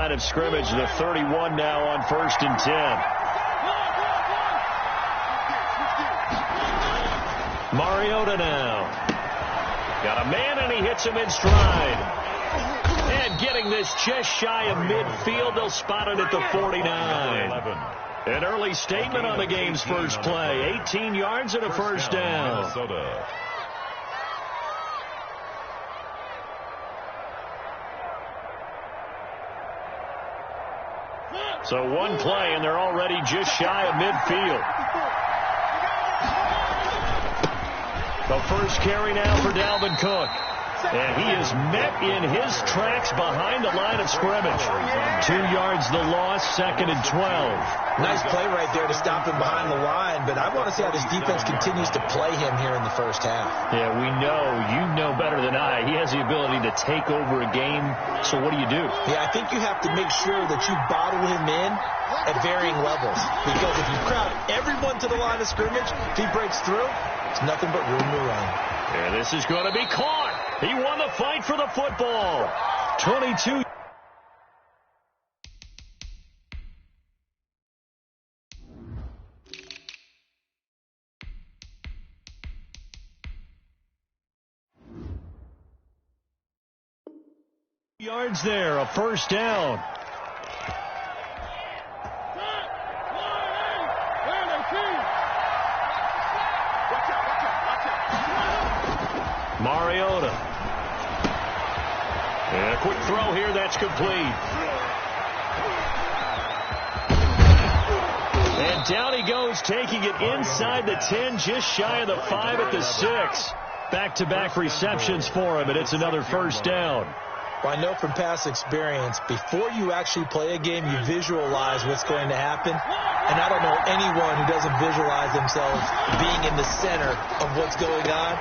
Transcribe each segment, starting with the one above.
line of scrimmage. The 31 now on 1st and 10. Mariota now. Got a man, and he hits him in stride. And getting this just shy of midfield. They'll spot it at the 49. An early statement on the game's first play. 18 yards and a first down. So one play, and they're already just shy of midfield. The first carry now for Dalvin Cook. And he is met in his tracks behind the line of scrimmage. 2 yards the loss, 2nd and 12. Nice play right there to stop him behind the line, but I want to see how this defense continues to play him here in the first half. Yeah, we know. You know better than I. He has the ability to take over a game, so what do you do? Yeah, I think you have to make sure that you bottle him in at varying levels, because if you crowd everyone to the line of scrimmage, if he breaks through, it's nothing but room to run. And this is going to be caught. He won the fight for the football. 22. Yards there, a first down. Mariota. And a quick throw here, that's complete. And down he goes, taking it inside the 10, just shy of the 5 at the 6. Back-to-back receptions for him, and it's another first down. Well, I know from past experience, before you actually play a game, you visualize what's going to happen. And I don't know anyone who doesn't visualize themselves being in the center of what's going on.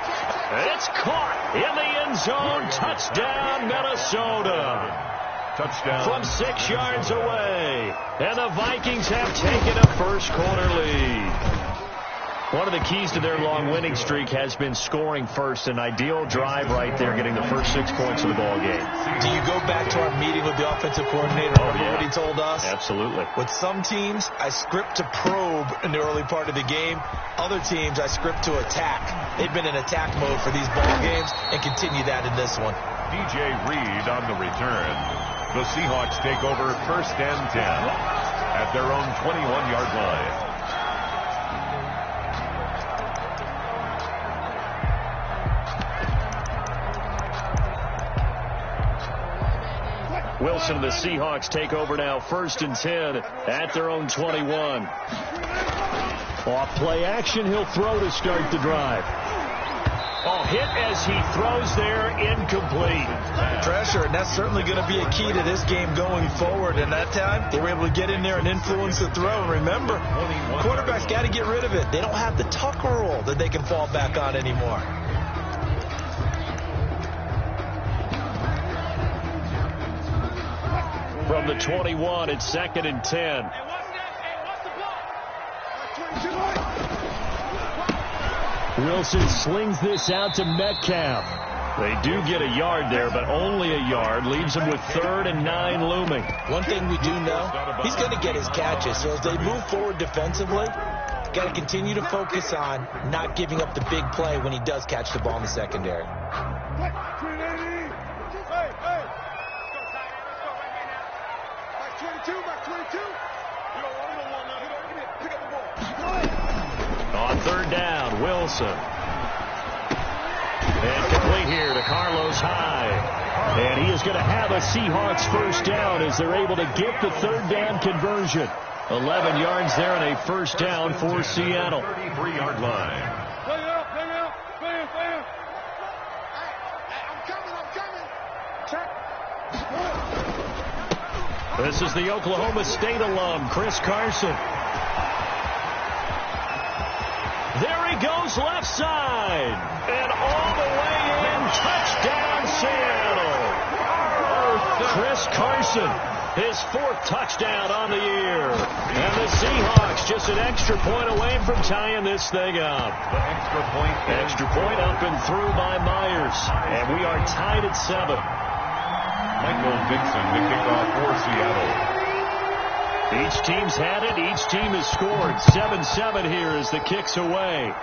It's caught in the end zone. Touchdown, Minnesota. Touchdown. From 6 yards away. And the Vikings have taken a first-quarter lead. One of the keys to their long winning streak has been scoring first. An ideal drive right there, getting the first 6 points of the ball game. Do you go back to our meeting with the offensive coordinator? What he told us? Absolutely. With some teams, I script to probe in the early part of the game. Other teams, I script to attack. They've been in attack mode for these ball games and continue that in this one. DJ Reed on the return. The Seahawks take over 1st and 10 at their own 21-yard line. Wilson and the Seahawks take over now, 1st and 10 at their own 21. Off play action, he'll throw to start the drive. Hit as he throws there, incomplete. Pressure, and that's certainly going to be a key to this game going forward. And that time, they were able to get in there and influence the throw. And remember, quarterbacks got to get rid of it. They don't have the Tucker rule that they can fall back on anymore. From the 21, it's 2nd and 10. Wilson slings this out to Metcalf. They do get a yard there, but only a yard. Leaves them with 3rd and 9 looming. One thing we do know, he's going to get his catches. So as they move forward defensively, got to continue to focus on not giving up the big play when he does catch the ball in the secondary. On 3rd down, Wilson. And complete here to Carlos Hyde. And he is going to have a Seahawks first down as they're able to get the 3rd down conversion. 11 yards there and a first down for Seattle. 33-yard line. This is the Oklahoma State alum, Chris Carson. There he goes, left side. And all the way in, touchdown Seattle. Chris Carson, his 4th touchdown on the year. And the Seahawks just an extra point away from tying this thing up. The extra point up and through by Myers. And we are tied at 7. Michael Dixon to kick off for Seattle. Each team's had it. Each team has scored. 7-7 here as the kick's away.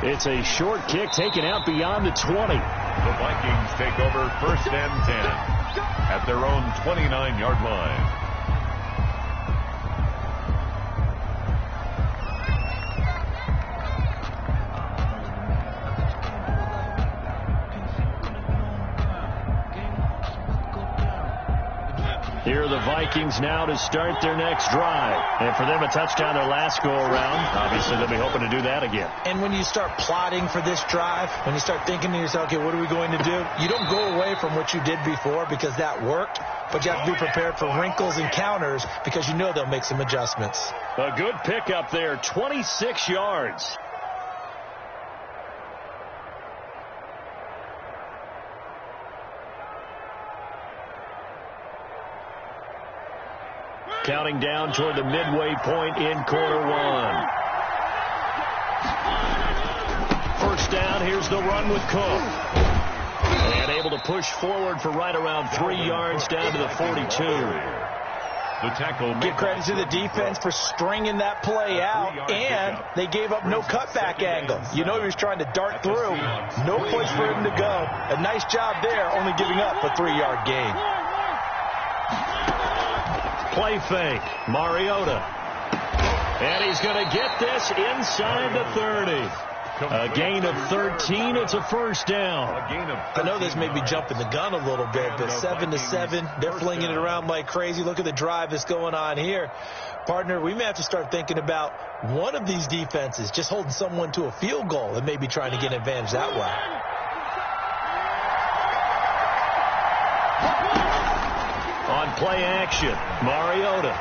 It's a short kick taken out beyond the 20. The Vikings take over 1st and 10 at their own 29-yard line. Here are the Vikings now to start their next drive. And for them, a touchdown their last go-around. Obviously, they'll be hoping to do that again. And when you start plotting for this drive, when you start thinking to yourself, okay, what are we going to do? You don't go away from what you did before because that worked, but you have to be prepared for wrinkles and counters because you know they'll make some adjustments. A good pickup there, 26 yards. Counting down toward the midway point in quarter one. First down, here's the run with Cook. And able to push forward for right around 3 yards down to the 42. The tackle. Give credit to the defense for stringing that play out, and they gave up no cutback angle. You know he was trying to dart through. No place for him to go. A nice job there, only giving up a 3-yard gain. Play fake, Mariota. And he's going to get this inside the 30. A gain of 13. It's a first down. I know this may be jumping the gun a little bit, but 7-7, they're flinging it around like crazy. Look at the drive that's going on here. Partner, we may have to start thinking about one of these defenses just holding someone to a field goal and maybe trying to get an advantage that way. On play action, Mariota.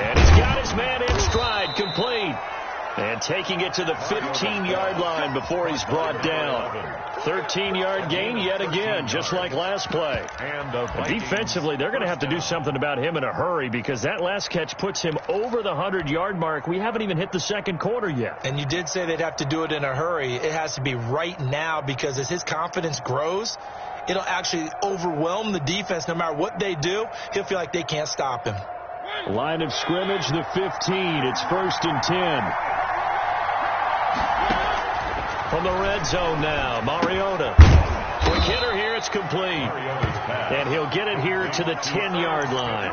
And he's got his man in stride, complete. And taking it to the 15-yard line before he's brought down. 13-yard gain yet again, just like last play. And defensively, they're going to have to do something about him in a hurry because that last catch puts him over the 100-yard mark. We haven't even hit the second quarter yet. And you did say they'd have to do it in a hurry. It has to be right now because as his confidence grows, it'll actually overwhelm the defense. No matter what they do, he'll feel like they can't stop him. Line of scrimmage, the 15. It's 1st and 10. From the red zone now, Mariota. Quick hitter here, it's complete. And he'll get it here to the 10-yard line.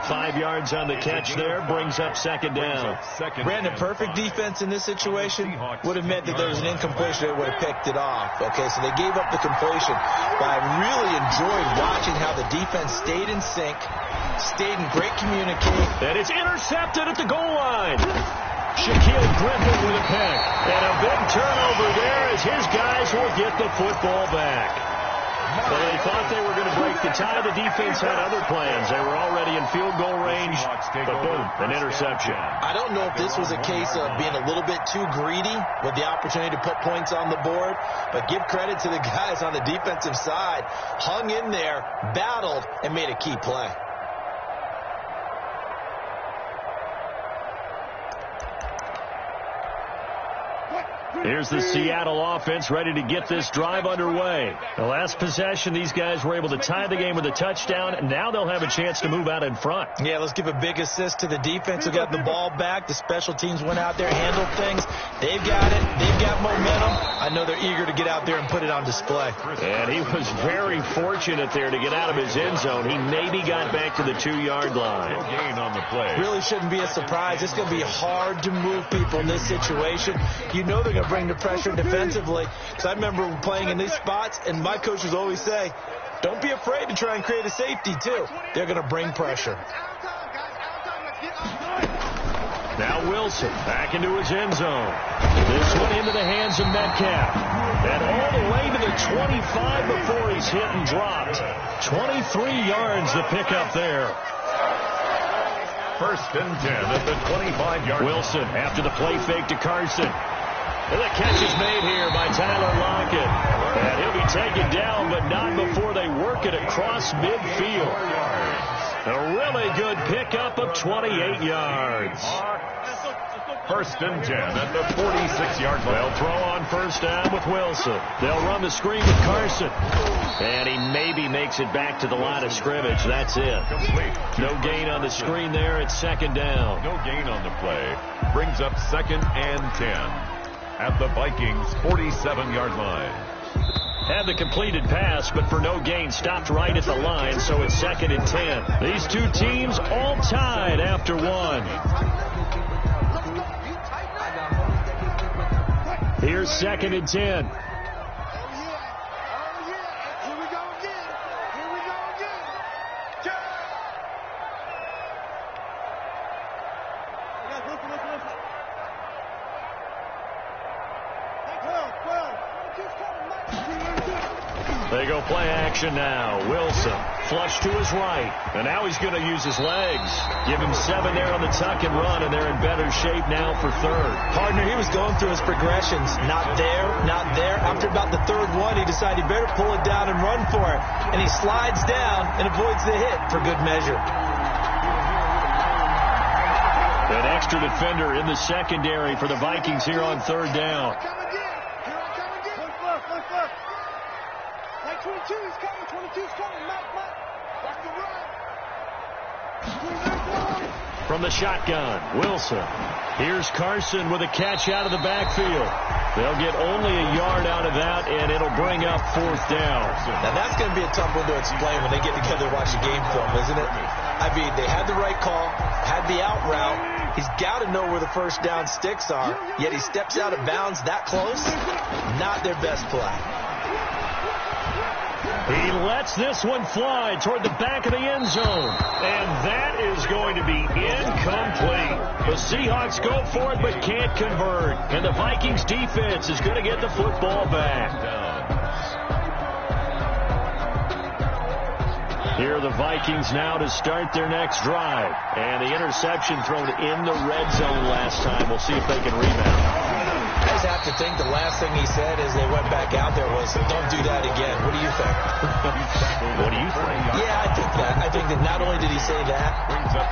5 yards on the catch there, brings up second down. Brandon, perfect defense in this situation would have meant that there was an incompletion. They would have picked it off. Okay, so they gave up the completion. But I really enjoyed watching how the defense stayed in sync, stayed in great communication. And it's intercepted at the goal line. Shaquille Griffin with a pick. And a big turnover there as his guys will get the football back. Well, they thought they were going to break the tie. The defense had other plans. They were already in field goal range, but boom, an interception. I don't know if this was a case of being a little bit too greedy with the opportunity to put points on the board, but give credit to the guys on the defensive side. Hung in there, battled, and made a key play. Here's the Seattle offense ready to get this drive underway. The last possession, these guys were able to tie the game with a touchdown, and now they'll have a chance to move out in front. Yeah, let's give a big assist to the defense who got the ball back. The special teams went out there, handled things. They've got it. They've got momentum. I know they're eager to get out there and put it on display. And he was very fortunate there to get out of his end zone. He maybe got back to the 2-yard line. Gain on the play. Really shouldn't be a surprise. It's going to be hard to move people in this situation. You know they're going to bring the pressure defensively. So I remember playing in these spots, and my coaches always say, don't be afraid to try and create a safety, too. They're going to bring pressure. Now Wilson back into his end zone. This one into the hands of Metcalf. And all the way to the 25 before he's hit and dropped. 23 yards the pickup there. 1st and 10 at the 25-yard line. Wilson after the play fake to Carson. And the catch is made here by Tyler Lockett. And he'll be taken down, but not before they work it across midfield. A really good pickup of 28 yards. First and 10 at the 46-yard line. They'll throw on first down with Wilson. They'll run the screen with Carson. And he maybe makes it back to the line of scrimmage. That's it. No gain on the screen there. It's second down. No gain on the play. Brings up second and 10 at the Vikings' 47-yard line. Had the completed pass, but for no gain, stopped right at the line, so it's second and 10. These two teams all tied after one. Here's second and 10. They go play action now. Wilson, flush to his right. And now he's going to use his legs. Give him 7 there on the tuck and run, and they're in better shape now for third. Partner, he was going through his progressions. Not there, not there. After about the third one, he decided he better pull it down and run for it. And he slides down and avoids the hit for good measure. An extra defender in the secondary for the Vikings here on third down. 22's coming. 22's coming. Watch the run. From the shotgun, Wilson. Here's Carson with a catch out of the backfield. They'll get only a yard out of that, and it'll bring up fourth down. Now, that's going to be a tough one to explain when they get together to watch the game film, isn't it? I mean, they had the right call, had the out route. He's got to know where the first down sticks are, yet he steps out of bounds that close. Not their best play. He lets this one fly toward the back of the end zone. And that is going to be incomplete. The Seahawks go for it but can't convert. And the Vikings defense is going to get the football back. Here are the Vikings now to start their next drive. And the interception thrown in the red zone last time. We'll see if they can rebound. I just have to think the last thing he said as they went back out there was, don't do that again. What do you think? What do you think? Yeah, I think that. I think that not only did he say that,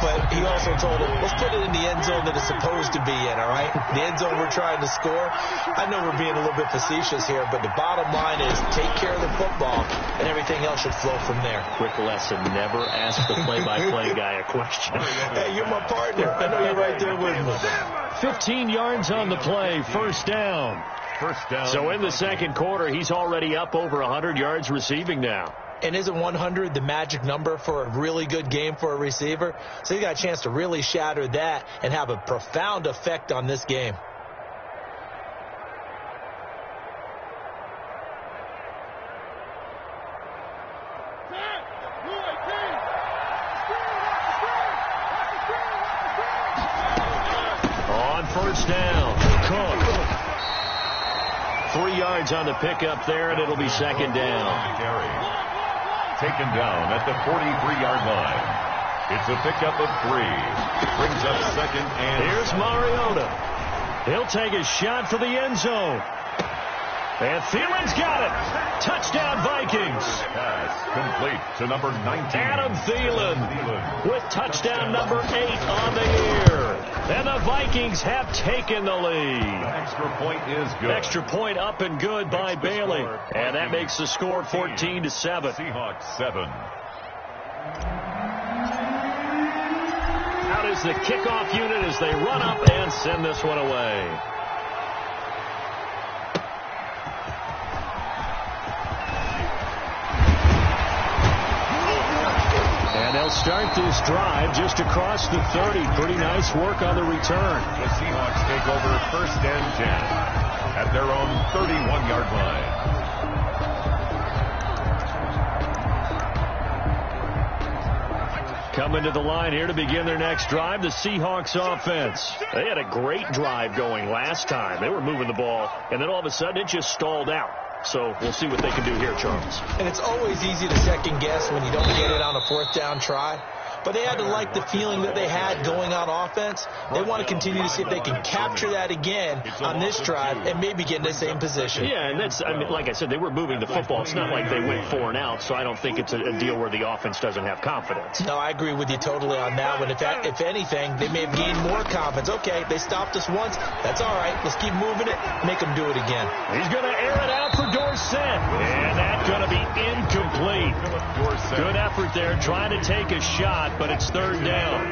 but he also told him, let's put it in the end zone that it's supposed to be in, all right? The end zone we're trying to score. I know we're being a little bit facetious here, but the bottom line is take care of the football, and everything else should flow from there. Quick lesson, never ask the play-by-play guy a question. Hey, you're my partner. I know you're right there with me. 15 yards on the play, first down. So in the second quarter, he's already up over 100 yards receiving now. And isn't 100 the magic number for a really good game for a receiver? So he's got a chance to really shatter that and have a profound effect on this game. First down, Cook. 3 yards on the pickup there, and it'll be second down. Taken down at the 43-yard line. It's a pickup of 3. Brings up second and... Here's Mariota. He'll take a shot for the end zone. And Thielen's got it. Touchdown, Vikings. Pass complete to number 19. Adam Thielen with touchdown number 8 on the year. And the Vikings have taken the lead. The extra point is good. Extra point up and good by Bailey. And that makes the score 14-7. Seahawks 7. Out is the kickoff unit as they run up and send this one away. And they'll start this drive just across the 30. Pretty nice work on the return. The Seahawks take over first and 10 at their own 31-yard line. Coming to the line here to begin their next drive, the Seahawks offense. They had a great drive going last time. They were moving the ball, and then all of a sudden it just stalled out. So we'll see what they can do here, Charles. And it's always easy to second guess when you don't get it on a fourth down try. but they had to like the feeling that they had going on offense. They want to continue to see if they can capture that again on this drive and maybe get in the same position. Yeah, and that's, I mean, like I said, they were moving the football. It's not like they went 4 and out, so I don't think it's a deal where the offense doesn't have confidence. No, I agree with you totally on that one. If anything, they may have gained more confidence. Okay, they stopped us once. That's all right. Let's keep moving it. Make them do it again. He's going to air it out for Dorsett, and that's going to be incomplete. Good effort there, trying to take a shot, but it's 3rd down.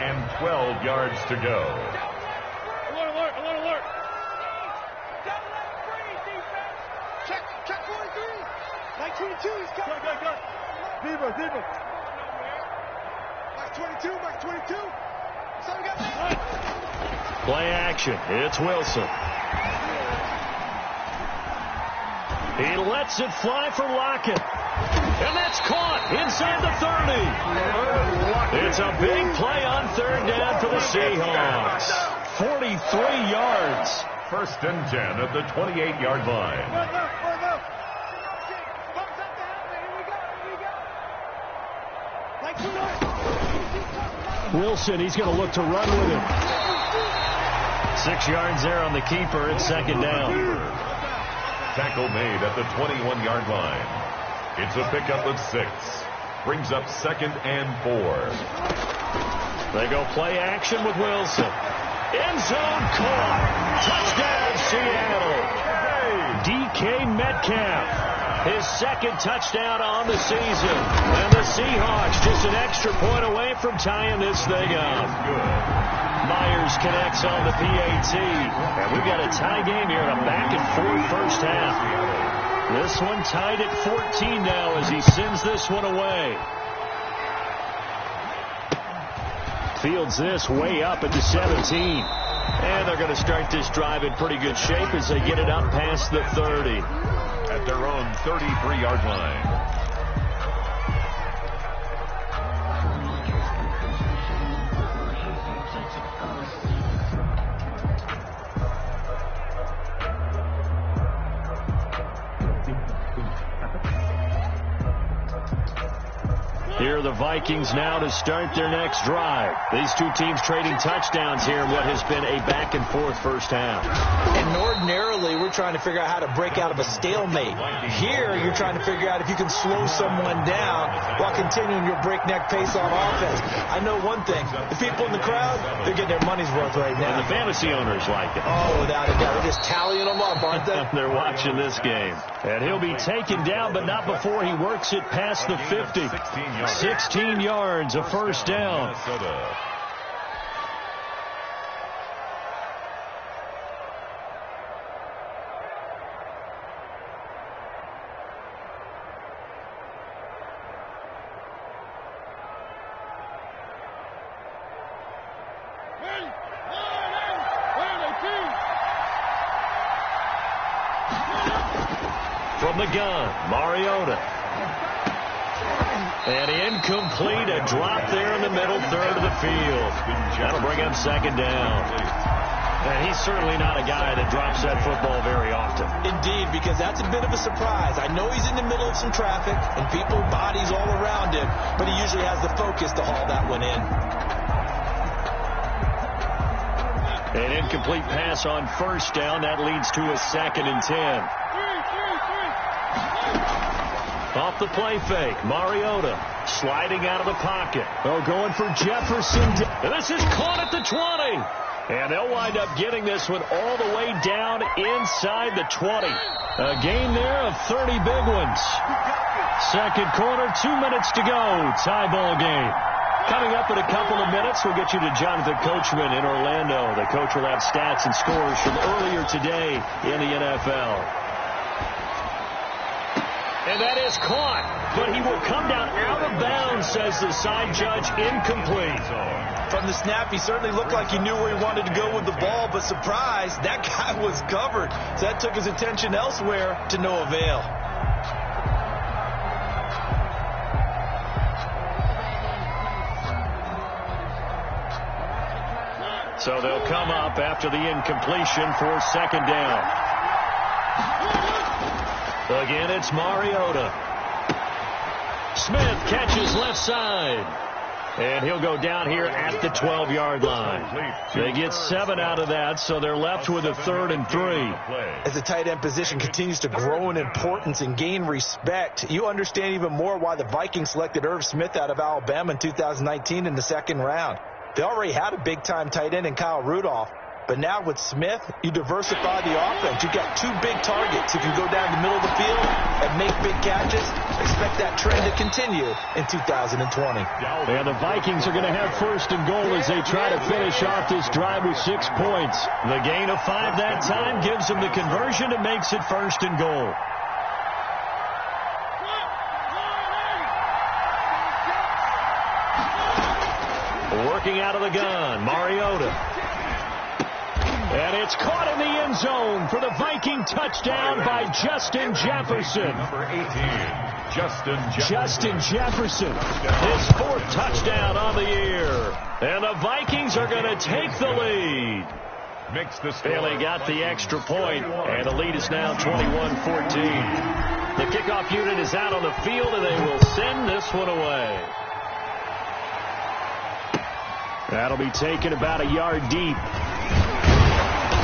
And 12 yards to go. Alert. Check 43. 922, he's coming. Go. Deeper. Max 22. So we got Play action. It's Wilson. He lets it fly for Lockett. And that's caught inside the 30. It's a big play on 3rd down for the Seahawks. 43 yards. 1st and 10 at the 28-yard line. Wilson, he's going to look to run with it. 6 yards there on the keeper. It's 2nd down. Tackle made at the 21-yard line. It's a pickup of 6. Brings up 2nd and 4. They go play action with Wilson. End zone caught. Touchdown, Seattle. DK Metcalf. His 2nd touchdown on the season. And the Seahawks just an extra point away from tying this thing up. Myers connects on the PAT. And we've got a tie game here in a back-and-forth first half. This one tied at 14 now as he sends this one away. Fields this way up at the 17. And they're going to start this drive in pretty good shape as they get it up past the 30. At their own 33-yard line. Here are the Vikings now to start their next drive. These two teams trading touchdowns here in what has been a back-and-forth first half. And ordinarily, we're trying to figure out how to break out of a stalemate. Here, you're trying to figure out if you can slow someone down while continuing your breakneck pace on offense. I know one thing. The people in the crowd, they're getting their money's worth right now. And the fantasy owners like it. Oh, without a doubt. They're just tallying them up, aren't they? They're watching this game. And he'll be taken down, but not before he works it past the 50. 16 yards, a first down. From the gun, Mariota. And incomplete, a drop there in the middle third of the field. That'll bring up 2nd down. And he's certainly not a guy that drops that football very often. Indeed, because that's a bit of a surprise. I know he's in the middle of some traffic and people bodies all around him, but he usually has the focus to haul that one in. An incomplete pass on first down. That leads to a 2nd and 10. Off the play fake, Mariota sliding out of the pocket. Oh, going for Jefferson. And this is caught at the 20. And they'll wind up getting this one all the way down inside the 20. A gain there of 30 big ones. 2nd quarter, 2 minutes to go. Tie ball game. Coming up in a couple of minutes, we'll get you to Jonathan Coachman in Orlando. The coach will have stats and scores from earlier today in the NFL. And that is caught, but he will come down out of bounds, says the side judge, incomplete. From the snap, he certainly looked like he knew where he wanted to go with the ball, but surprise, that guy was covered. So that took his attention elsewhere to no avail. So they'll come up after the incompletion for 2nd down. Again, it's Mariota. Smith catches left side. And he'll go down here at the 12-yard line. They get 7 out of that, so they're left with a 3rd and 3. As the tight end position continues to grow in importance and gain respect, you understand even more why the Vikings selected Irv Smith out of Alabama in 2019 in the 2nd round. They already had a big-time tight end in Kyle Rudolph. But now with Smith, you diversify the offense. You've got 2 big targets. If you go down the middle of the field and make big catches, expect that trend to continue in 2020. And the Vikings are going to have 1st and goal as they try to finish off this drive with 6 points. The gain of 5 that time gives them the conversion and makes it 1st and goal. Working out of the gun, Mariota. And it's caught in the end zone for the Viking touchdown by Justin Jefferson. Number 18, Justin Jefferson, his 4th touchdown on the year. And the Vikings are going to take the lead. Bailey got the extra point, and the lead is now 21-14. The kickoff unit is out on the field, and they will send this one away. That'll be taken about a yard deep.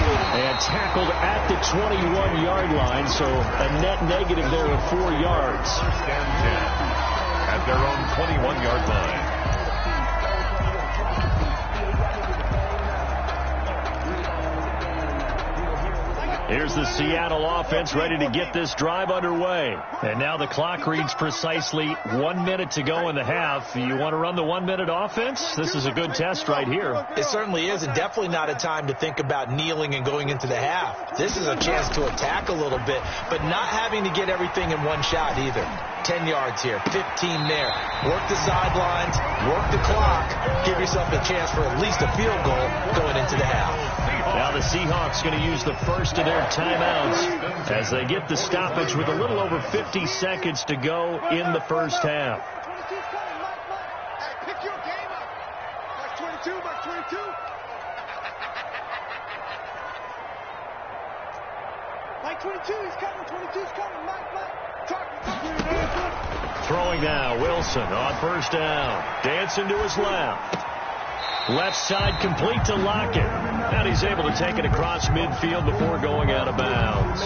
And tackled at the 21-yard line, so a net negative there of 4 yards. 1st and 10 at their own 21-yard line. Here's the Seattle offense ready to get this drive underway. And now the clock reads precisely 1 minute to go in the half. You want to run the 1-minute offense? This is a good test right here. It certainly is, and definitely not a time to think about kneeling and going into the half. This is a chance to attack a little bit, but not having to get everything in one shot either. 10 yards here, 15 there. Work the sidelines, work the clock, give yourself a chance for at least a field goal going into the half. Now the Seahawks going to use the first of their timeouts as they get the stoppage with a little over 50 seconds to go in the first half. Pick your game up. Mark 22, Mark 22. Mike 22, he's coming. 22's coming. Mike. Throwing now, Wilson on 1st down. Dancing to his left. Left side complete to Lockett. And he's able to take it across midfield before going out of bounds.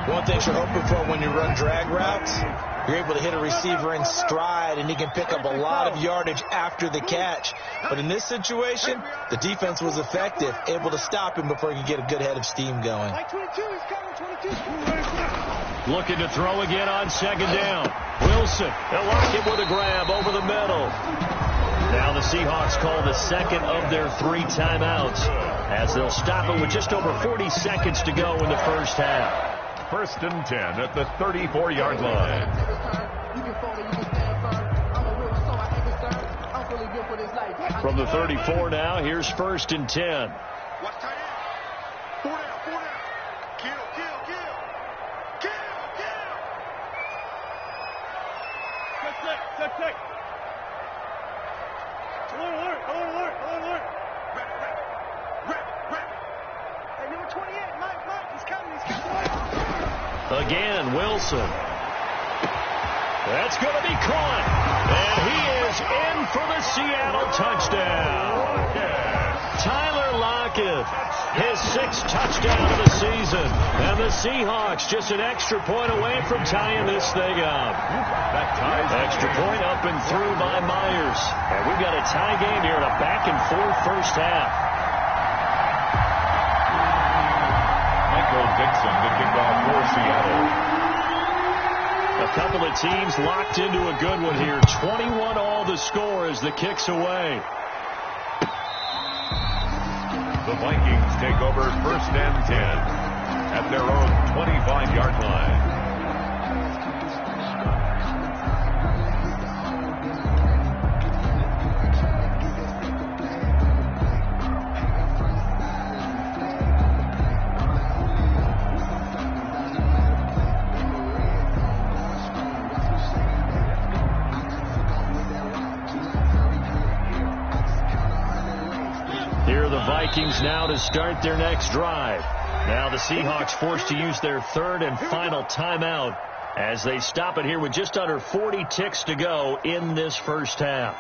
One thing you're hoping for when you run drag routes, you're able to hit a receiver in stride, and he can pick up a lot of yardage after the catch. But in this situation, the defense was effective, able to stop him before he could get a good head of steam going. Looking to throw again on 2nd down. Wilson, they'll lock it with a grab over the middle. Now the Seahawks call the 2nd of their 3 timeouts as they'll stop it with just over 40 seconds to go in the first half. 1st and 10 at the 34-yard line. From the 34 now, here's 1st and 10. Watch tight end. 4 down. Kill. Check. Alert. Rep. Hey, number 28, Mike, he's coming. Again, Wilson. That's going to be caught. And he is in for the Seattle touchdown. Tyler Lockett, his 6th touchdown of the season. And the Seahawks just an extra point away from tying this thing up. Extra point up and through by Myers. And we've got a tie game here in a back-and-forth first half. Michael Dixon to kick off for Seattle. A couple of teams locked into a good one here. 21 all the score as the kick's away. The Vikings take over 1st and 10 at their own 25-yard line. Vikings now to start their next drive. Now the Seahawks forced to use their 3rd and final timeout as they stop it here with just under 40 ticks to go in this first half.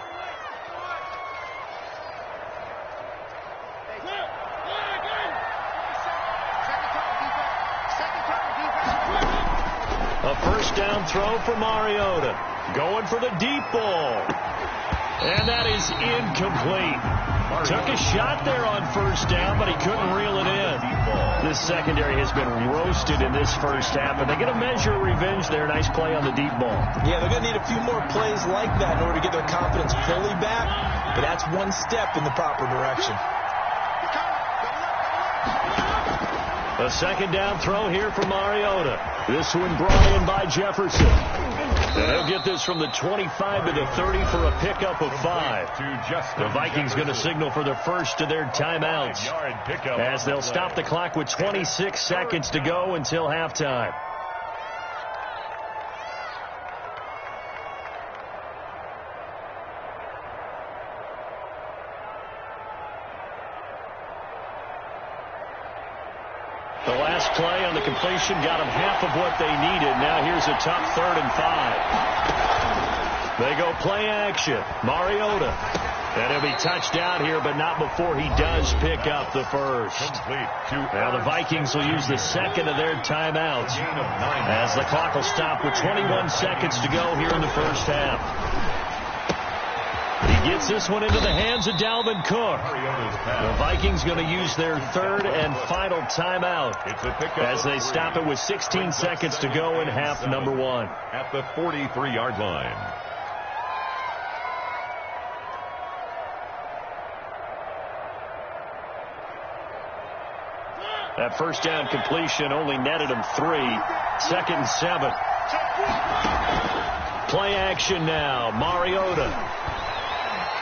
A first down throw for Mariota. Going for the deep ball. And that is incomplete. Took a shot there on first down, but he couldn't reel it in. This secondary has been roasted in this first half, but they're going to measure revenge there. Nice play on the deep ball. Yeah, they're going to need a few more plays like that in order to get their confidence fully back, but that's one step in the proper direction. A second down throw here for Mariota. This one brought in by Jefferson. And he'll get this from the 25 to the 30 for a pickup of 5. The Vikings going to signal for the first of their timeouts as they'll stop the clock with 26 seconds to go until halftime. The last play on the completion got them half of what they needed. Now here's a tough 3rd and 5. They go play action. Mariota. And he'll be touched down here, but not before he does pick up the first. Now the Vikings will use the second of their timeouts as the clock will stop with 21 seconds to go here in the first half. He gets this one into the hands of Dalvin Cook. The Vikings going to use their 3rd and final timeout as they stop it with 16 seconds to go in half number 1. At the 43-yard line. That first down completion only netted him 3. 2nd and 7. Play action now. Mariota.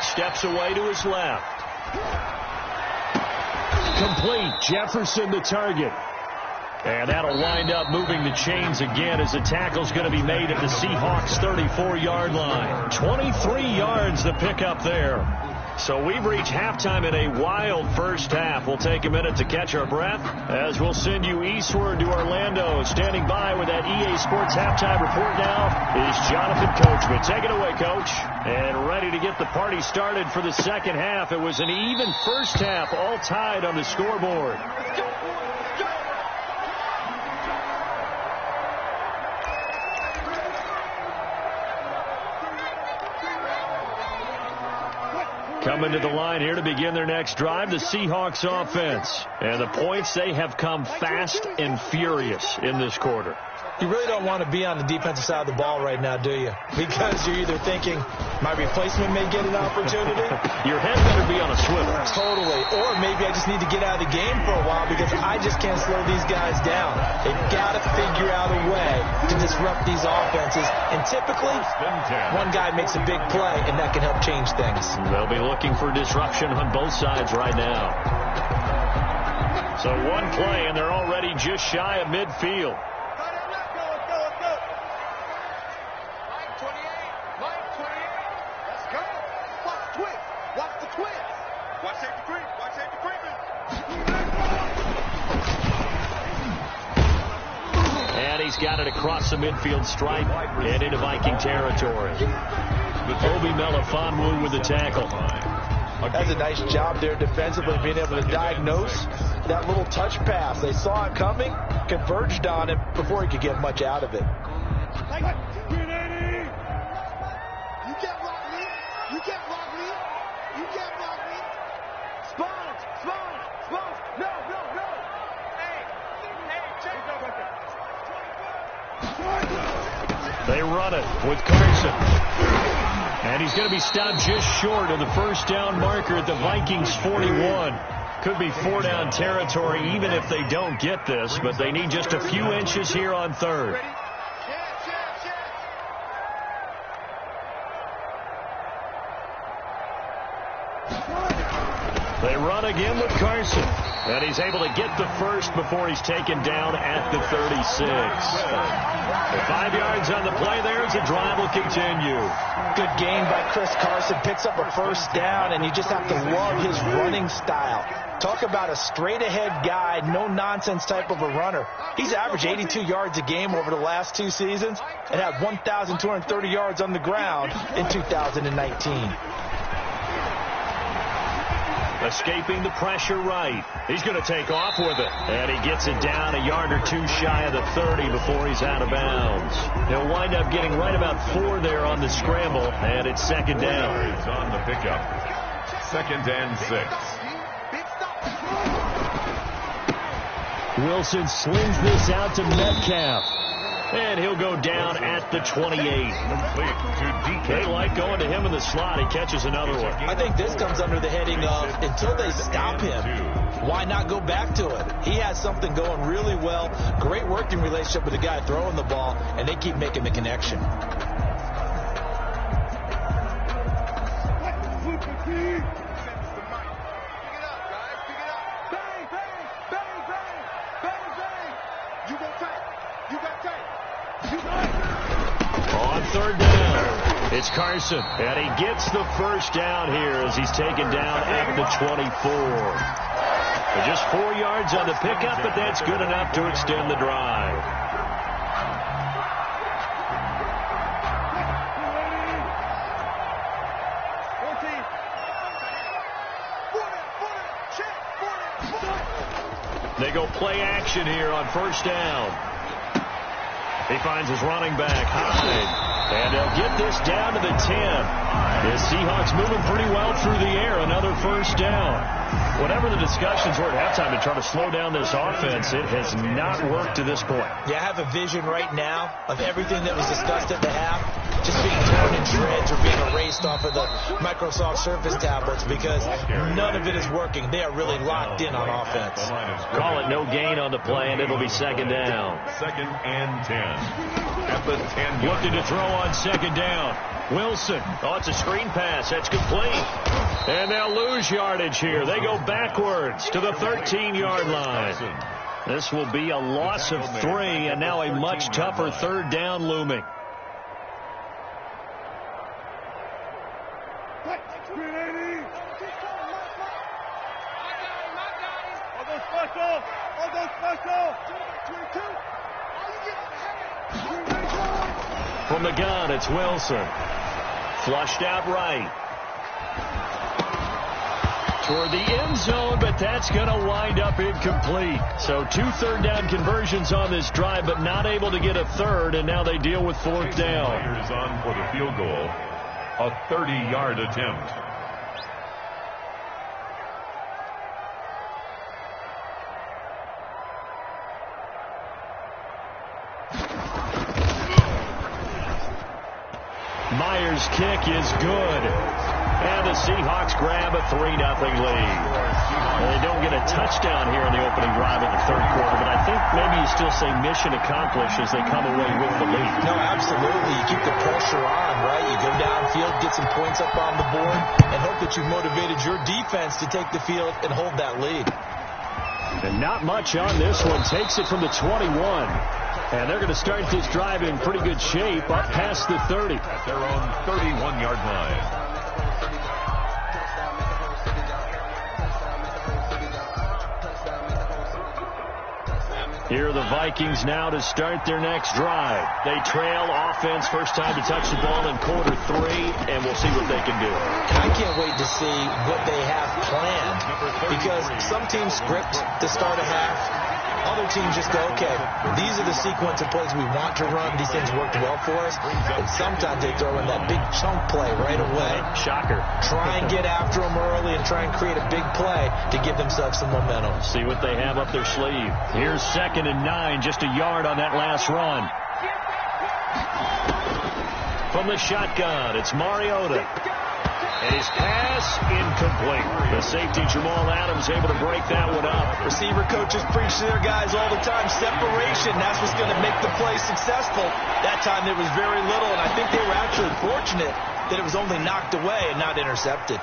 Steps away to his left. Complete. Jefferson the target. And that'll wind up moving the chains again as the tackle's going to be made at the Seahawks 34-yard line. 23 yards to pick up there. So we've reached halftime in a wild first half. We'll take a minute to catch our breath as we'll send you eastward to Orlando. Standing by with that EA Sports halftime report now is Jonathan Coachman. Take it away, Coach. And ready to get the party started for the second half. It was an even first half, all tied on the scoreboard. Coming to the line here to begin their next drive, the Seahawks offense. And the points, they have come fast and furious in this quarter. You really don't want to be on the defensive side of the ball right now, do you? Because you're either thinking, my replacement may get an opportunity. Your head better be on a swivel. Totally. Or maybe I just need to get out of the game for a while because I just can't slow these guys down. They've got to figure out a way to disrupt these offenses. And typically, one guy makes a big play, and that can help change things. They'll be looking for disruption on both sides right now. So one play, and they're already just shy of midfield. He's got it across the midfield stripe and into Viking territory. Obi Melifonwu with the tackle. That's a nice job there defensively, being able to diagnose that little touch pass. They saw it coming, converged on it before he could get much out of it. You can't block me. You can't block me. You can't block me. Sponge. No. Hey, check it out right there. They run it with Carson. And he's going to be stopped just short of the first down marker at the Vikings 41. Could be 4-down territory even if they don't get this, but they need just a few inches here on 3rd. They run again with Carson. And he's able to get the first before he's taken down at the 36. 5 yards on the play there as the drive will continue. Good gain by Chris Carson. Picks up a first down, and you just have to love his running style. Talk about a straight-ahead guy, no-nonsense type of a runner. He's averaged 82 yards a game over the last 2 seasons and had 1,230 yards on the ground in 2019. Escaping the pressure right. He's going to take off with it. And he gets it down a yard or two shy of the 30 before he's out of bounds. He'll wind up getting right about 4 there on the scramble, and it's second down. It's on the pickup. 2nd and 6. Wilson slings this out to Metcalf. And he'll go down at the 28. They like going to him in the slot. He catches another one. I think this comes under the heading of until they stop him, why not go back to it? He has something going really well. Great working relationship with the guy throwing the ball, and they keep making the connection. On 3rd down, it's Carson, and he gets the first down here as he's taken down at the 24. Just 4 yards on the pickup, but that's good enough to extend the drive. They go play action here on 1st down. He finds his running back, Hyde, and they'll get this down to the 10. The Seahawks moving pretty well through the air. Another 1st down. Whatever the discussions were at halftime to try to slow down this offense, it has not worked to this point. Yeah, I have a vision right now of everything that was discussed at the half just being torn in shreds or being erased off of the Microsoft Surface tablets because none of it is working. They are really locked in on offense. Call it no gain on the play, and it'll be 2nd down. 2nd and 10. At the 10. Looking to throw on 2nd down. Wilson. Oh, it's a screen pass. That's complete. And they'll lose yardage here. They go backwards to the 13-yard line. This will be a loss of 3, and now a much tougher 3rd down looming. From the gun, it's Wilson. Flushed out right. Toward the end zone, but that's going to wind up incomplete. So 2 3rd down conversions on this drive, but not able to get a 3rd, and now they deal with 4th down. Is on for the field goal. A 30-yard attempt. Myers' kick is good. And the Seahawks grab a 3-0 lead. Well, they don't get a touchdown here in the opening drive of the 3rd quarter, but I think maybe you still say mission accomplished as they come away with the lead. No, absolutely. You keep the pressure on, right? You go downfield, get some points up on the board, and hope that you've motivated your defense to take the field and hold that lead. And not much on this one. Takes it from the 21. And they're going to start this drive in pretty good shape up past the 30. At their own 31-yard line. Here are the Vikings now to start their next drive. They trail offense, first time to touch the ball in quarter 3, and we'll see what they can do. I can't wait to see what they have planned because some teams script to start a half. Other teams just go, okay, these are the sequence of plays we want to run. These things worked well for us. And sometimes they throw in that big chunk play right away. Shocker. Try and get after them early and try and create a big play to give themselves some momentum. See what they have up their sleeve. Here's 2nd and 9, just a yard on that last run. From the shotgun, it's Mariota. And his pass incomplete. The safety, Jamal Adams, able to break that one up. Receiver coaches preach to their guys all the time. Separation, that's what's going to make the play successful. That time there was very little, and I think they were actually fortunate that it was only knocked away and not intercepted.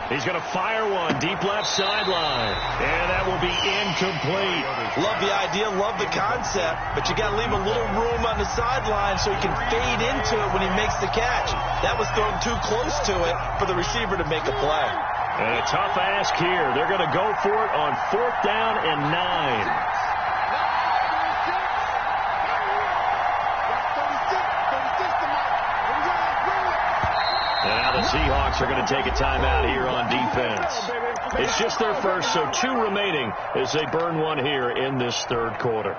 He's going to fire one deep left sideline. And that will be incomplete. Love the idea, love the concept, but you got to leave a little room on the sideline so he can fade into it when he makes the catch. That was thrown too close to it for the receiver to make a play. And a tough ask here. They're going to go for it on 4th down and 9. And now the Seahawks are going to take a timeout here on defense. It's just their first, so 2 remaining as they burn one here in this third quarter.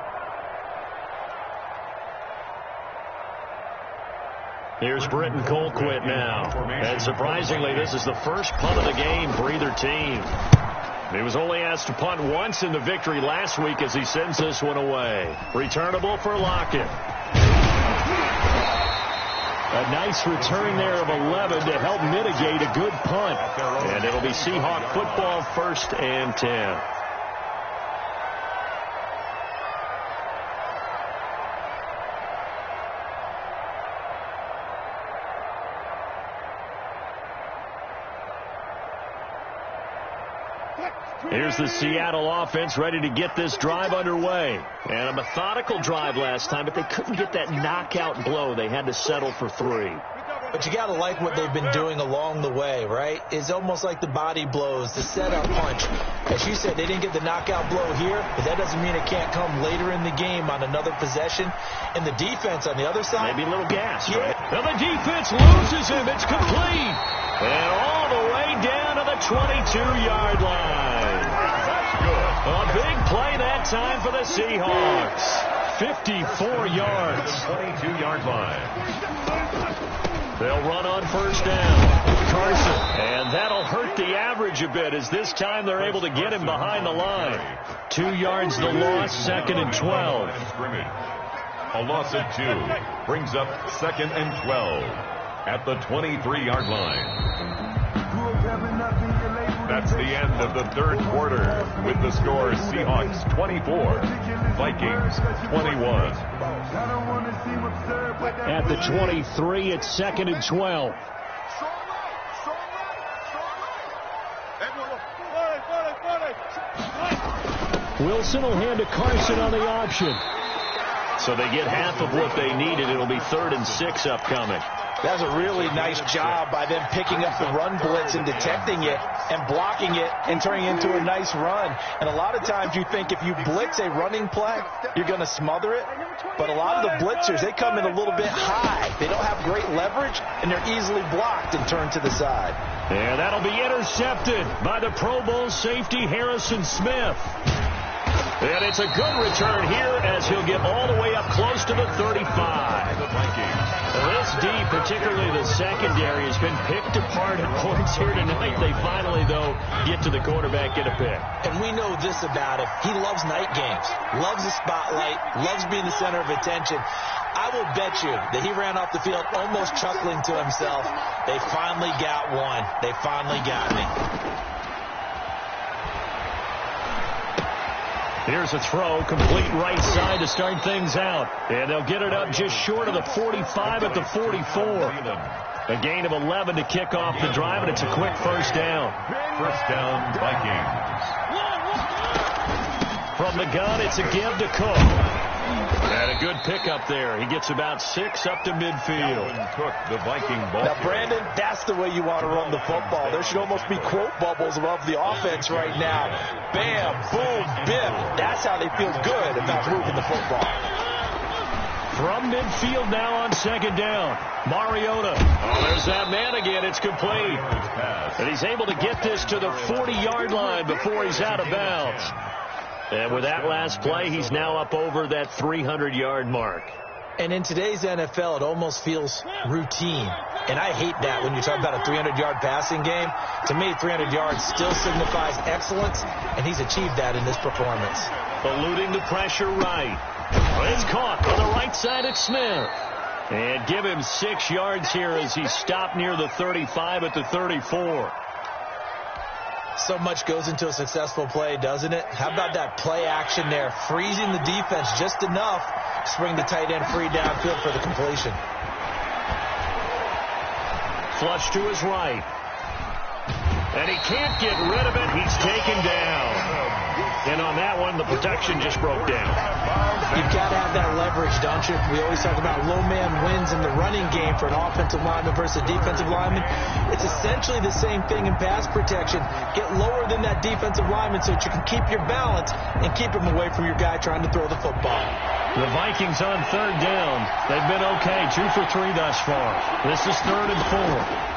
Here's Britton Colquitt now. And surprisingly, this is the first punt of the game for either team. He was only asked to punt once in the victory last week as he sends this one away. Returnable for Lockett. A nice return there of 11 to help mitigate a good punt. And it'll be Seahawk football, 1st and 10. Here's the Seattle offense ready to get this drive underway. And a methodical drive last time, but they couldn't get that knockout blow. They had to settle for 3. But you got to like what they've been doing along the way, right? It's almost like the body blows, the setup punch. As you said, they didn't get the knockout blow here, but that doesn't mean it can't come later in the game on another possession. And the defense on the other side. Maybe a little gas, right? Now the defense loses him. It's complete. And all the way down to the 22-yard line. A big play that time for the Seahawks. 54 yards. 22-yard line. They'll run on 1st down. Carson. And that'll hurt the average a bit as this time they're able to get him behind the line. 2 yards the loss, 2nd and 12. A loss of 2 brings up 2nd and 12 at the 23-yard line. That's the end of the third quarter with the score Seahawks 24, Vikings 21. At the 23, it's 2nd and 12. Wilson will hand to Carson on the option. So they get half of what they needed. It'll be 3rd and 6 upcoming. That's a really nice job by them picking up the run blitz and detecting it and blocking it and turning it into a nice run. And a lot of times you think if you blitz a running play, you're going to smother it. But a lot of the blitzers, they come in a little bit high. They don't have great leverage, and they're easily blocked and turned to the side. And that'll be intercepted by the Pro Bowl safety Harrison Smith. And it's a good return here as he'll get all the way up close to the 35. This D, particularly the secondary, has been picked apart at points here tonight. They finally, though, get to the quarterback, get a pick. And we know this about him. He loves night games, loves the spotlight, loves being the center of attention. I will bet you that he ran off the field almost chuckling to himself. They finally got one. They finally got me. Here's a throw, complete right side to start things out. And they'll get it up just short of the 45 at the 44. A gain of 11 to kick off the drive, and it's a quick 1st down. 1st down, Vikings. From the gun, it's a give to Cook. And a good pickup there. He gets about 6 up to midfield. Cook, the Viking ball. Now, Brandon, that's the way you want to run the football. There should almost be quote bubbles above the offense right now. Bam, boom, bim. That's how they feel good about moving the football. From midfield now on 2nd down. Mariota. Oh, there's that man again. It's complete. And he's able to get this to the 40-yard line before he's out of bounds. And with that last play, he's now up over that 300-yard mark. And in today's NFL, it almost feels routine. And I hate that when you talk about a 300-yard passing game. To me, 300 yards still signifies excellence, and he's achieved that in this performance. Eluding the pressure right. It's caught on the right side at Smith. And give him 6 yards here as he's stopped near the 35 at the 34. So much goes into a successful play, doesn't it? How about that play action there? Freezing the defense just enough to bring the tight end free downfield for the completion. Flush to his right. And he can't get rid of it. He's taken down. And on that one, the protection just broke down. You've got to have that leverage, don't you? We always talk about low man wins in the running game for an offensive lineman versus a defensive lineman. It's essentially the same thing in pass protection. Get lower than that defensive lineman so that you can keep your balance and keep him away from your guy trying to throw the football. The Vikings on 3rd down. They've been okay, 2 for 3 thus far. This is 3rd and 4.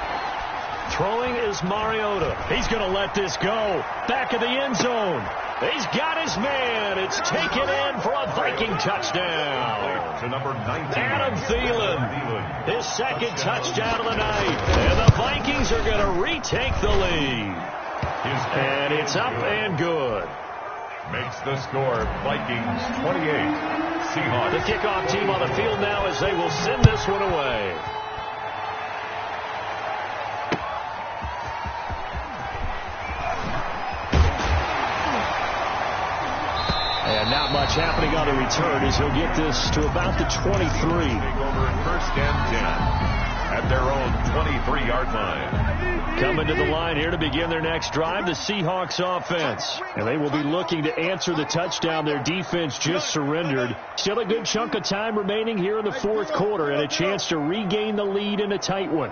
Throwing is Mariota. He's going to let this go. Back of the end zone. He's got his man. It's taken in for a Viking touchdown. To number 19. Adam Thielen. His second touchdown of the night. And the Vikings are going to retake the lead. And it's up and good. Makes the score Vikings 28. Seahawks. The kickoff team on the field now as they will send this one away. And not much happening on the return as he'll get this to about the 23. Take over first and 10 at their own 23-yard line. Coming to the line here to begin their next drive, the Seahawks offense. And they will be looking to answer the touchdown their defense just surrendered. Still a good chunk of time remaining here in the fourth quarter and a chance to regain the lead in a tight one.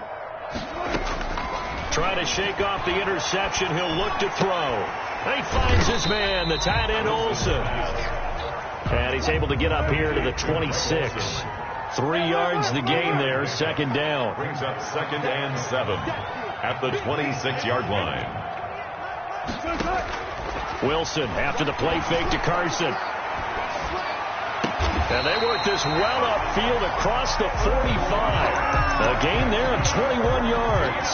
Trying to shake off the interception, he'll look to throw. He finds his man, the tight end Olsen. And he's able to get up here to the 26. 3 yards the gain there, second down. Brings up second and 7 at the 26-yard line. Wilson after the play fake to Carson. And they work this well upfield across the 45. A gain there of 21 yards.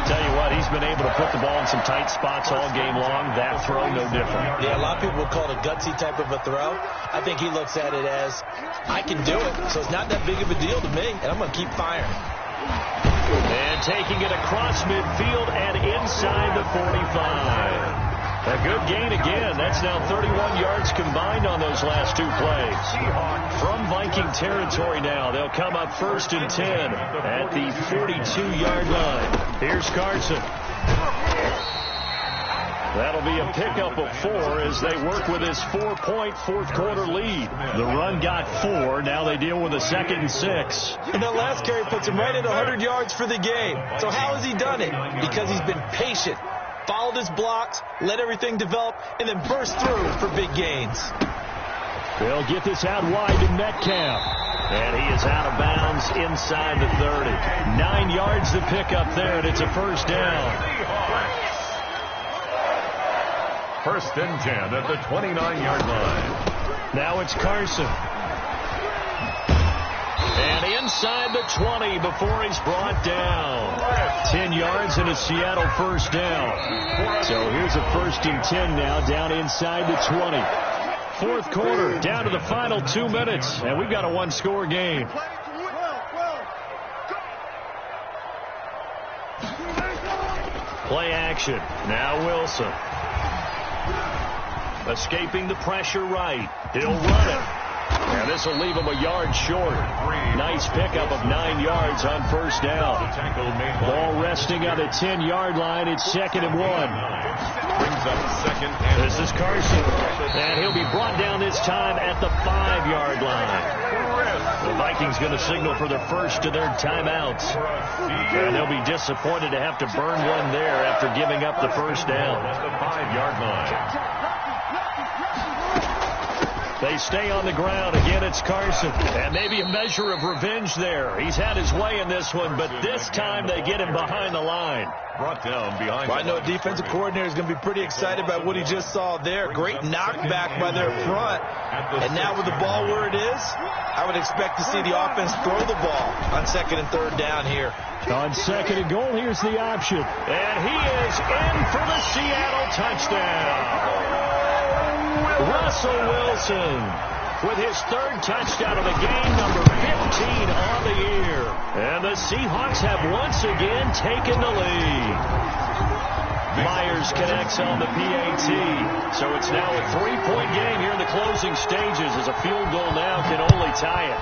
Tell you what, he's been able to put the ball in some tight spots all game long. That throw, no different. Yeah, a lot of people would call it a gutsy type of a throw. I think he looks at it as, I can do it, so it's not that big of a deal to me, and I'm going to keep firing. And taking it across midfield and inside the 45. A good gain again. That's now 31 yards combined on those last 2 plays. From Viking territory now, they'll come up first and 10 at the 42-yard line. Here's Carson. That'll be a pickup of 4 as they work with his 4-point fourth quarter lead. The run got 4. Now they deal with a 2nd and 6. And that last carry puts him right at 100 yards for the game. So how has he done it? Because he's been patient. Followed his blocks, let everything develop, and then burst through for big gains. They'll get this out wide to Metcalf. And he is out of bounds inside the 30. 9 yards to pick up there, and it's a first down. First and 10 at the 29-yard line. Now it's Carson. And inside the 20 before he's brought down. 10 yards and a Seattle first down. So here's a first and 10 now down inside the 20. Fourth quarter, down to the final 2 minutes, and we've got a 1-score game. Play action. Now Wilson. Escaping the pressure right. He'll run it. And this will leave him a yard short. Nice pickup of 9 yards on first down. Ball resting on the 10-yard line. It's 2nd and 1. Brings up second and This is Carson. And he'll be brought down this time at the 5-yard line. The Vikings going to signal for their first of their timeouts. And they'll be disappointed to have to burn one there after giving up the first down. at the 5-yard line. They stay on the ground. Again, it's Carson. And maybe a measure of revenge there. He's had his way in this one, but this time they get him behind the line. Brought down behind. Well, I know a defensive coordinator is going to be pretty excited about what he just saw there. Great knockback by their front. And now with the ball where it is, I would expect to see the offense throw the ball on 2nd and 3rd down here. On 2nd and goal, here's the option. And he is in for the Seattle touchdown. Russell Wilson with his 3rd touchdown of the game, number 15 on the year. And the Seahawks have once again taken the lead. Myers connects on the PAT. So it's now a 3-point game here in the closing stages as a field goal now can only tie it.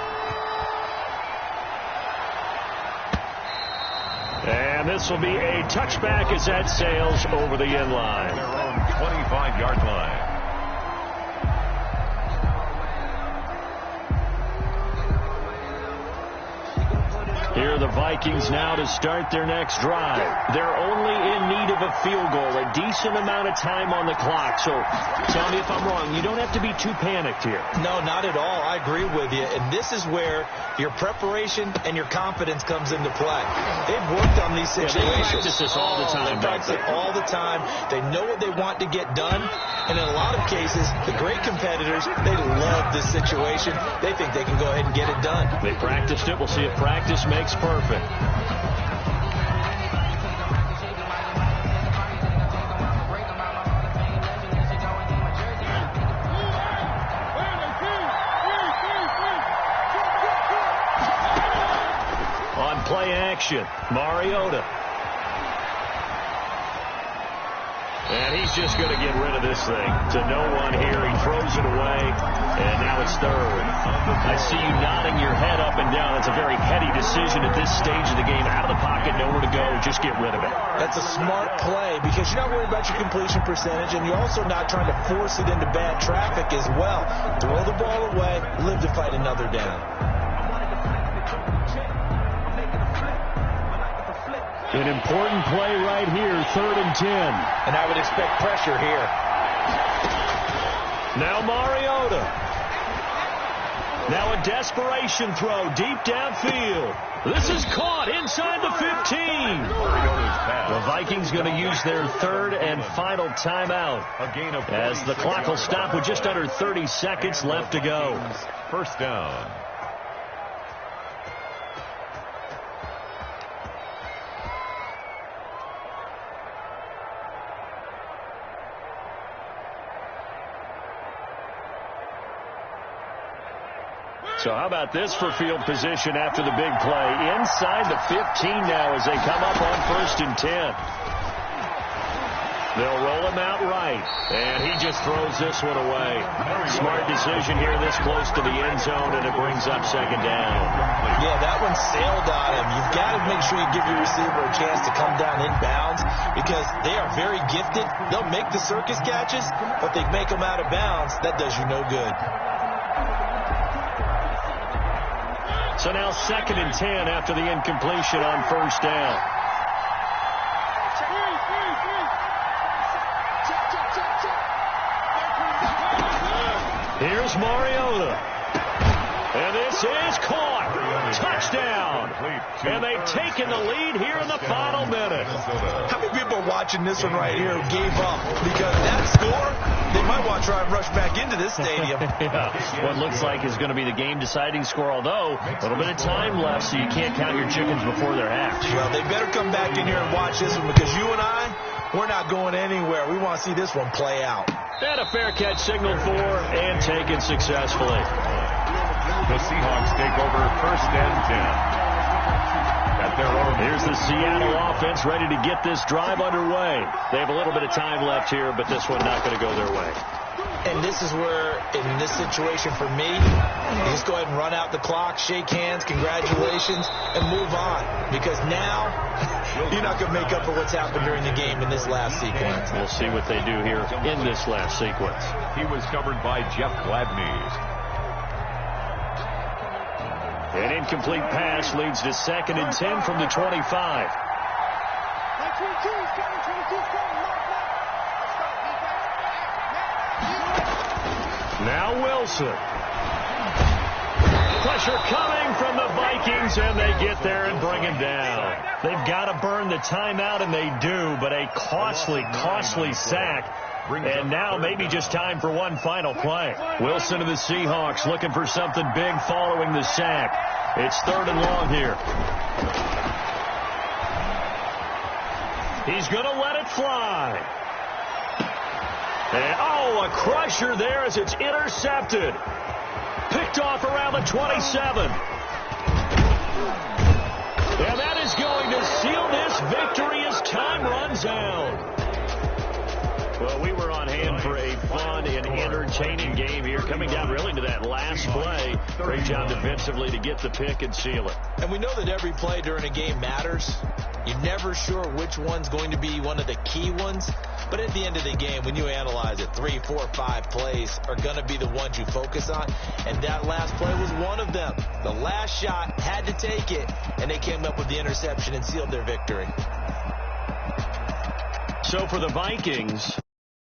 And this will be a touchback as that sails over the end line. Their own 25-yard line. Here the Vikings now to start their next drive. They're only in need of a field goal, a decent amount of time on the clock. So tell me if I'm wrong. You don't have to be too panicked here. No, not at all. I agree with you. And this is where your preparation and your confidence comes into play. They've worked on these situations. They practice this all the time. They practice it all the time. They know what they want to get done. And in a lot of cases, the great competitors, they love this situation. They think they can go ahead and get it done. They practiced it. We'll see if practice makes perfect. On play action, Mariota. And he's just going to get rid of this thing to no one here. He throws it away, and now it's third. I see you nodding your head up and down. It's a very heady decision at this stage of the game. Out of the pocket, nowhere to go. Just get rid of it. That's a smart play because you're not worried about your completion percentage, and you're also not trying to force it into bad traffic as well. Throw the ball away, live to fight another down. An important play right here, 3rd and 10. And I would expect pressure here. Now Mariota. Now a desperation throw deep downfield. This is caught inside the 15. The Vikings going to use their 3rd and final timeout as the clock will stop with just under 30 seconds left to go. First down. So how about this for field position after the big play? Inside the 15 now as they come up on 1st and 10. They'll roll him out right, and he just throws this one away. Smart decision here this close to the end zone, and it brings up 2nd down. Yeah, that one sailed on him. You've got to make sure you give your receiver a chance to come down inbounds because they are very gifted. They'll make the circus catches, but they make them out of bounds. That does you no good. So now 2nd and 10 after the incompletion on 1st down. Here's Mariota. And this is caught. Touchdown. And they've taken the lead here in the final minute. How many people are watching this one right here who gave up? Because that score, they might want to try and rush back into this stadium. Yeah. What looks like is going to be the game-deciding score, although a little bit of time left, so you can't count your chickens before they're hatched. Well, they better come back in here and watch this one because you and I, we're not going anywhere. We want to see this one play out. And a fair catch signaled for and taken successfully. The Seahawks take over 1st and 10. At their own. Here's the Seattle offense ready to get this drive underway. They have a little bit of time left here, but this one not going to go their way. And this is where, in this situation for me, you just go ahead and run out the clock, shake hands, congratulations, and move on. Because now, you're not going to make up for what's happened during the game in this last sequence. We'll see what they do here in this last sequence. He was covered by Jeff Gladney. An incomplete pass leads to 2nd and 10 from the 25. Now Wilson. Pressure coming from the Vikings, and they get there and bring him down. They've got to burn the timeout, and they do, but a costly sack. And now maybe just time for one final play. Wilson of the Seahawks looking for something big following the sack. It's 3rd and long here. He's going to let it fly. And, a crusher there as it's intercepted. Picked off around the 27. And that is going to seal this victory as time runs out. Well, we were on hand for a fun and entertaining game here, coming down really to that last play. Great job defensively to get the pick and seal it. And we know that every play during a game matters. You're never sure which one's going to be one of the key ones. But at the end of the game, when you analyze it, 3, 4, 5 plays are going to be the ones you focus on. And that last play was one of them. The last shot had to take it, and they came up with the interception and sealed their victory. So for the Vikings,